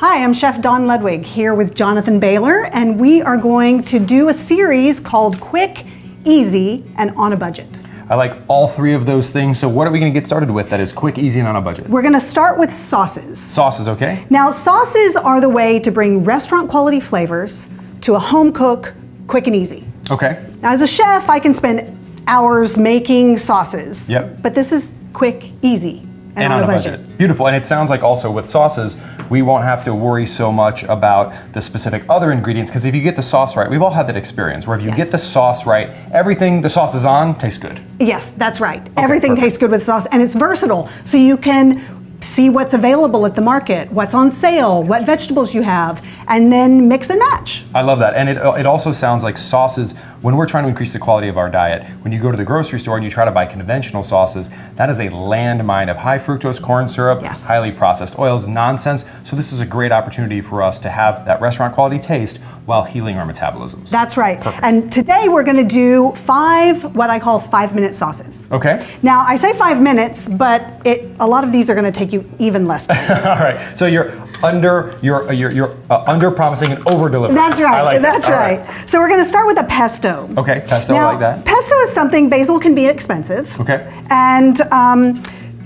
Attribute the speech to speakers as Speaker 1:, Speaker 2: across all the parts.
Speaker 1: Hi, I'm Chef Dawn Ludwig here with Jonathan Bailor, and we are going to do a series called Quick, Easy, and On a Budget.
Speaker 2: I like all three of those things. So what are we going to get started with that is quick, easy, and on a budget?
Speaker 1: We're going to start with sauces.
Speaker 2: Sauces, okay?
Speaker 1: Now, sauces are the way to bring restaurant quality flavors to a home cook, quick and easy.
Speaker 2: Okay.
Speaker 1: Now, as a chef, I can spend hours making sauces.
Speaker 2: Yep.
Speaker 1: But this is quick, easy, and on a budget.
Speaker 2: Beautiful. And it sounds like also with sauces, we won't have to worry so much about the specific other ingredients, because if you get the sauce right, we've all had that experience where if you get the sauce right, everything the sauce is on tastes good.
Speaker 1: Yes, that's right. Everything tastes good with sauce, and it's versatile. So you can see what's available at the market, what's on sale, what vegetables you have, and then mix and match.
Speaker 2: I love that. And it also sounds like sauces, when we're trying to increase the quality of our diet, when you go to the grocery store and you try to buy conventional sauces, that is a landmine of high fructose corn syrup, highly processed oils, nonsense. So this is a great opportunity for us to have that restaurant quality taste while healing our metabolisms.
Speaker 1: That's right.
Speaker 2: Perfect.
Speaker 1: And today we're going to do what I call 5-minute sauces.
Speaker 2: Okay.
Speaker 1: Now, I say 5 minutes, but a lot of these are going to take you even less time.
Speaker 2: All right. So you're under promising and over delivering.
Speaker 1: That's right.
Speaker 2: I like
Speaker 1: That's right. So we're going to start with a pesto.
Speaker 2: Okay, pesto.
Speaker 1: Now,
Speaker 2: I like that.
Speaker 1: Pesto is something, basil can be expensive.
Speaker 2: Okay.
Speaker 1: And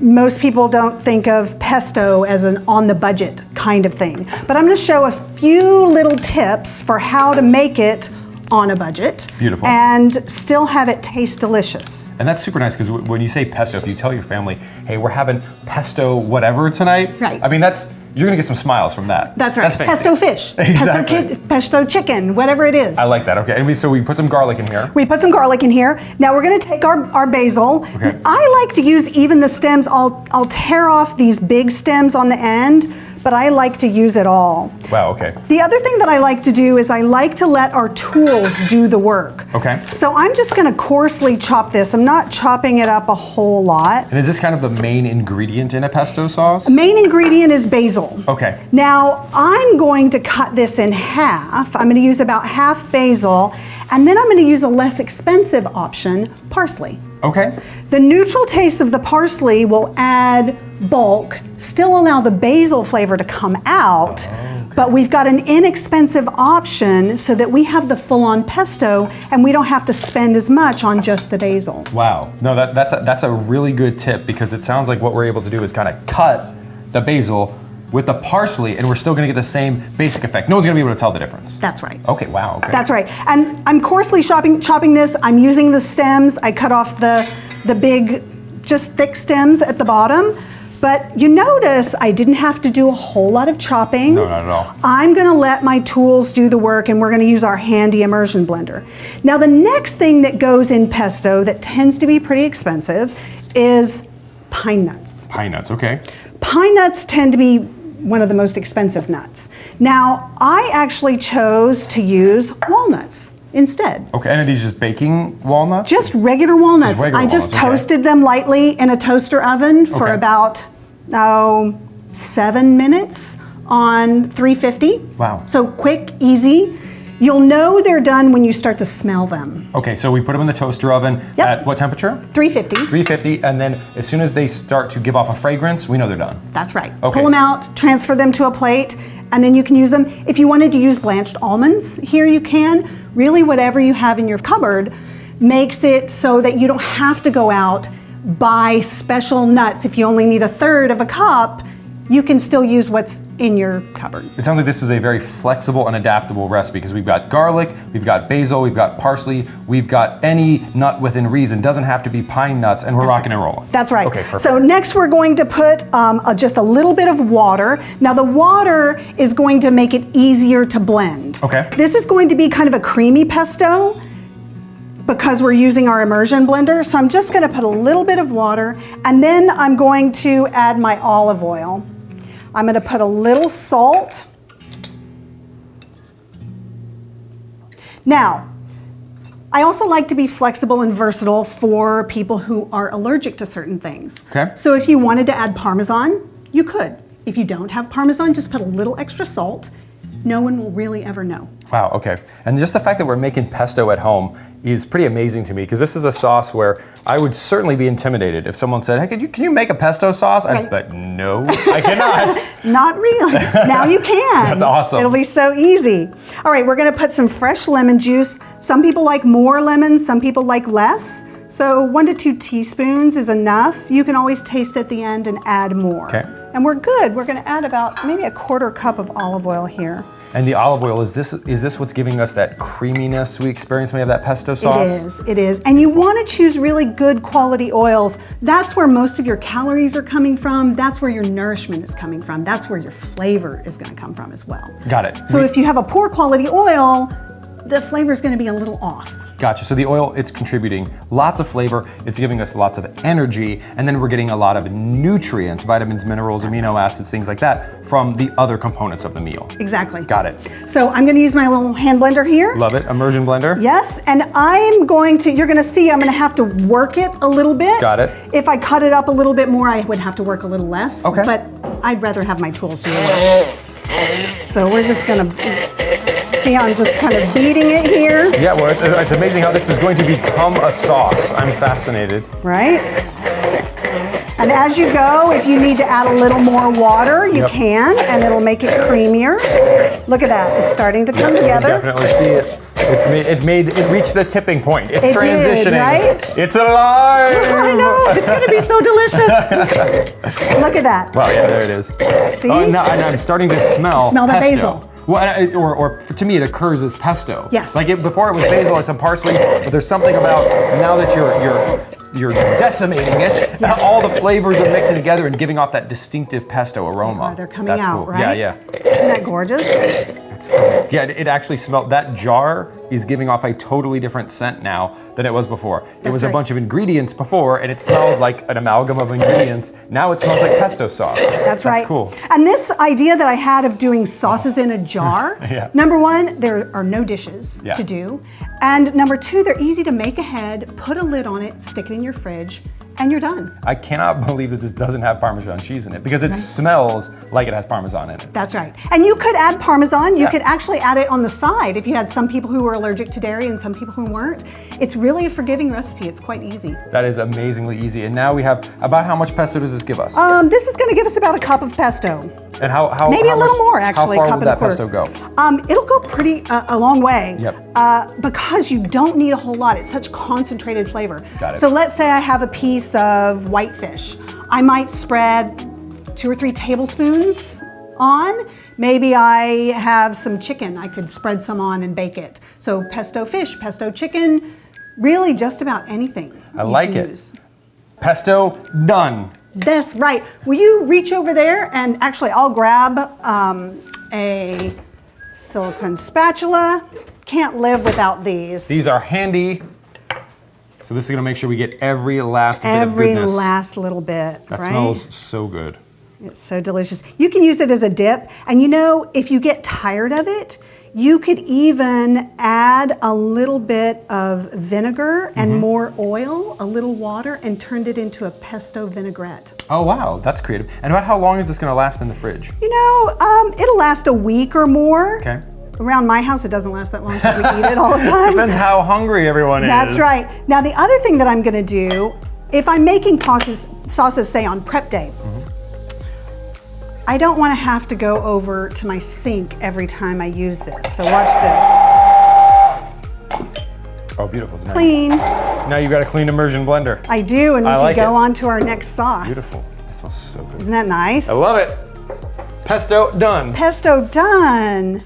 Speaker 1: most people don't think of pesto as an on-the-budget kind of thing. But I'm going to show a few little tips for how to make it on a budget. Beautiful. And still have it taste delicious.
Speaker 2: And that's super nice, because when you say pesto, if you tell your family, hey, we're having pesto whatever tonight,
Speaker 1: right.
Speaker 2: I mean, you're gonna get some smiles from that.
Speaker 1: That's right.
Speaker 2: That's fancy.
Speaker 1: Pesto fish,
Speaker 2: exactly.
Speaker 1: pesto chicken, whatever it is.
Speaker 2: I like that. Okay, and so we put some garlic in here.
Speaker 1: We put some garlic in here. Now we're going to take our basil.
Speaker 2: Okay.
Speaker 1: I like to use even the stems. I'll tear off these big stems on the end, but I like to use it all.
Speaker 2: Wow, okay.
Speaker 1: The other thing that I like to do is I like to let our tools do the work.
Speaker 2: Okay.
Speaker 1: So I'm just going to coarsely chop this. I'm not chopping it up a whole lot.
Speaker 2: And is this kind of the main ingredient in a pesto sauce?
Speaker 1: The main ingredient is basil.
Speaker 2: Okay.
Speaker 1: Now I'm going to cut this in half. I'm going to use about half basil, and then I'm going to use a less expensive option, parsley.
Speaker 2: Okay.
Speaker 1: The neutral taste of the parsley will add bulk, still allow the basil flavor to come out, but we've got an inexpensive option so that we have the full-on pesto and we don't have to spend as much on just the basil.
Speaker 2: Wow. No, that's a really good tip, because it sounds like what we're able to do is kind of cut the basil with the parsley, and we're still gonna get the same basic effect. No one's gonna be able to tell the difference.
Speaker 1: That's right.
Speaker 2: Okay, wow, okay.
Speaker 1: That's right. And I'm coarsely chopping this. I'm using the stems. I cut off the big, just thick stems at the bottom. But you notice I didn't have to do a whole lot of chopping.
Speaker 2: No, not at all.
Speaker 1: I'm gonna let my tools do the work, and we're gonna use our handy immersion blender. Now the next thing that goes in pesto that tends to be pretty expensive is pine nuts.
Speaker 2: Pine nuts, okay.
Speaker 1: Pine nuts tend to be one of the most expensive nuts. Now, I actually chose to use walnuts instead.
Speaker 2: Okay, and are these just baking walnuts?
Speaker 1: Just regular walnuts. I just
Speaker 2: walnuts,
Speaker 1: toasted them lightly in a toaster oven for about 7 minutes on 350.
Speaker 2: Wow.
Speaker 1: So quick, easy. You'll know they're done when you start to smell them.
Speaker 2: Okay, so we put them in the toaster oven at what temperature?
Speaker 1: 350.
Speaker 2: 350, and then as soon as they start to give off a fragrance, we know they're done.
Speaker 1: That's right.
Speaker 2: Okay.
Speaker 1: Pull them out, transfer them to a plate, and then you can use them. If you wanted to use blanched almonds here, you can. Really, whatever you have in your cupboard makes it so that you don't have to go out, buy special nuts. If you only need 1/3 of a cup, you can still use what's in your cupboard.
Speaker 2: It sounds like this is a very flexible and adaptable recipe, because we've got garlic, we've got basil, we've got parsley, we've got any nut within reason. Doesn't have to be pine nuts, and we're rocking and rolling.
Speaker 1: That's right.
Speaker 2: Okay, perfect.
Speaker 1: So next we're going to put just a little bit of water. Now the water is going to make it easier to blend.
Speaker 2: Okay.
Speaker 1: This is going to be kind of a creamy pesto because we're using our immersion blender. So I'm just going to put a little bit of water, and then I'm going to add my olive oil. I'm going to put a little salt. Now, I also like to be flexible and versatile for people who are allergic to certain things.
Speaker 2: Okay.
Speaker 1: So if you wanted to add Parmesan, you could. If you don't have Parmesan, just put a little extra salt. No one will really ever know.
Speaker 2: Wow, okay. And just the fact that we're making pesto at home is pretty amazing to me, because this is a sauce where I would certainly be intimidated if someone said, hey, can you make a pesto sauce?
Speaker 1: Right.
Speaker 2: But no, I cannot.
Speaker 1: Not really. Now you can.
Speaker 2: That's awesome.
Speaker 1: It'll be so easy. All right, we're gonna put some fresh lemon juice. Some people like more lemons, some people like less. So 1 to 2 teaspoons is enough. You can always taste at the end and add more.
Speaker 2: Okay.
Speaker 1: And we're good. We're gonna add about maybe a 1/4 cup of olive oil here.
Speaker 2: And the olive oil, is this what's giving us that creaminess we experience when we have that pesto sauce?
Speaker 1: It is. And you want to choose really good quality oils. That's where most of your calories are coming from. That's where your nourishment is coming from. That's where your flavor is going to come from as well.
Speaker 2: Got it.
Speaker 1: So if you have a poor quality oil, the flavor is going to be a little off.
Speaker 2: Gotcha. So the oil, it's contributing lots of flavor, it's giving us lots of energy, and then we're getting a lot of nutrients, vitamins, minerals, amino acids, things like that, from the other components of the meal.
Speaker 1: Exactly.
Speaker 2: Got it.
Speaker 1: So I'm going to use my little hand blender here.
Speaker 2: Love it. Immersion blender.
Speaker 1: Yes, and you're going to see I'm going to have to work it a little bit.
Speaker 2: Got it.
Speaker 1: If I cut it up a little bit more, I would have to work a little less.
Speaker 2: Okay.
Speaker 1: But I'd rather have my tools do the work. So we're just going to see how I'm just kind of beating it here.
Speaker 2: Yeah, well, it's amazing how this is going to become a sauce. I'm fascinated.
Speaker 1: Right? And as you go, if you need to add a little more water, you can, and it'll make it creamier. Look at that, it's starting to come together.
Speaker 2: You can definitely see it. It reached the tipping point. It's transitioning.
Speaker 1: Did, right?
Speaker 2: It's alive!
Speaker 1: I know, it's gonna be so delicious. Look at that.
Speaker 2: Wow, yeah, there it is.
Speaker 1: See?
Speaker 2: And I'm starting to smell
Speaker 1: the
Speaker 2: pesto.
Speaker 1: basil.
Speaker 2: Well, or to me, it occurs as pesto.
Speaker 1: Yes.
Speaker 2: Like before it was basil and some parsley, but there's something about now that you're decimating it, all the flavors are mixing together and giving off that distinctive pesto aroma.
Speaker 1: They're coming
Speaker 2: That's
Speaker 1: out,
Speaker 2: cool.
Speaker 1: right?
Speaker 2: Yeah.
Speaker 1: Isn't that gorgeous?
Speaker 2: That's cool. Yeah, it actually smelled, that jar is giving off a totally different scent now than it was before. It was a bunch of ingredients before, and it smelled like an amalgam of ingredients. Now it smells like pesto sauce.
Speaker 1: That's right.
Speaker 2: That's cool.
Speaker 1: And this idea that I had of doing sauces in a jar, number one, there are no dishes to do. And number two, they're easy to make ahead, put a lid on it, stick it in your fridge, and you're done.
Speaker 2: I cannot believe that this doesn't have Parmesan cheese in it, because it smells like it has Parmesan in it.
Speaker 1: That's right. And you could add Parmesan. You could actually add it on the side if you had some people who were allergic to dairy and some people who weren't. It's really a forgiving recipe. It's quite easy.
Speaker 2: That is amazingly easy. And now we have, about how much pesto does this give us?
Speaker 1: This is going to give us about a cup of pesto.
Speaker 2: And how
Speaker 1: maybe
Speaker 2: how
Speaker 1: a little
Speaker 2: much,
Speaker 1: more, actually.
Speaker 2: How far would that pesto go?
Speaker 1: It'll go pretty a long way.
Speaker 2: Yep.
Speaker 1: Because you don't need a whole lot. It's such concentrated flavor.
Speaker 2: Got it.
Speaker 1: So let's say I have a piece of whitefish. I might spread 2 or 3 tablespoons on. Maybe I have some chicken. I could spread some on and bake it. So pesto fish, pesto chicken, really just about anything.
Speaker 2: I like it. Pesto done.
Speaker 1: That's right. Will you reach over there and actually I'll grab a silicone spatula. Can't live without these.
Speaker 2: These are handy. So this is gonna make sure we get every last bit of goodness.
Speaker 1: Every last little bit,
Speaker 2: That
Speaker 1: right?
Speaker 2: smells so good.
Speaker 1: It's so delicious. You can use it as a dip. And you know, if you get tired of it, you could even add a little bit of vinegar and more oil, a little water, and turned it into a pesto vinaigrette.
Speaker 2: Oh wow, that's creative. And about how long is this gonna last in the fridge?
Speaker 1: You know, it'll last a week or more.
Speaker 2: Okay.
Speaker 1: Around my house, it doesn't last that long because we eat it all the time.
Speaker 2: Depends how hungry everyone is.
Speaker 1: That's right. Now, the other thing that I'm gonna do, if I'm making sauces, say on prep day, I don't want to have to go over to my sink every time I use this. So watch this.
Speaker 2: Oh, beautiful. So
Speaker 1: Clean.
Speaker 2: Now you've got a clean immersion blender.
Speaker 1: I do, and we
Speaker 2: like
Speaker 1: can go
Speaker 2: it.
Speaker 1: on to our next sauce.
Speaker 2: Beautiful. That smells so good.
Speaker 1: Isn't that nice?
Speaker 2: I love it. Pesto done.
Speaker 1: Pesto done.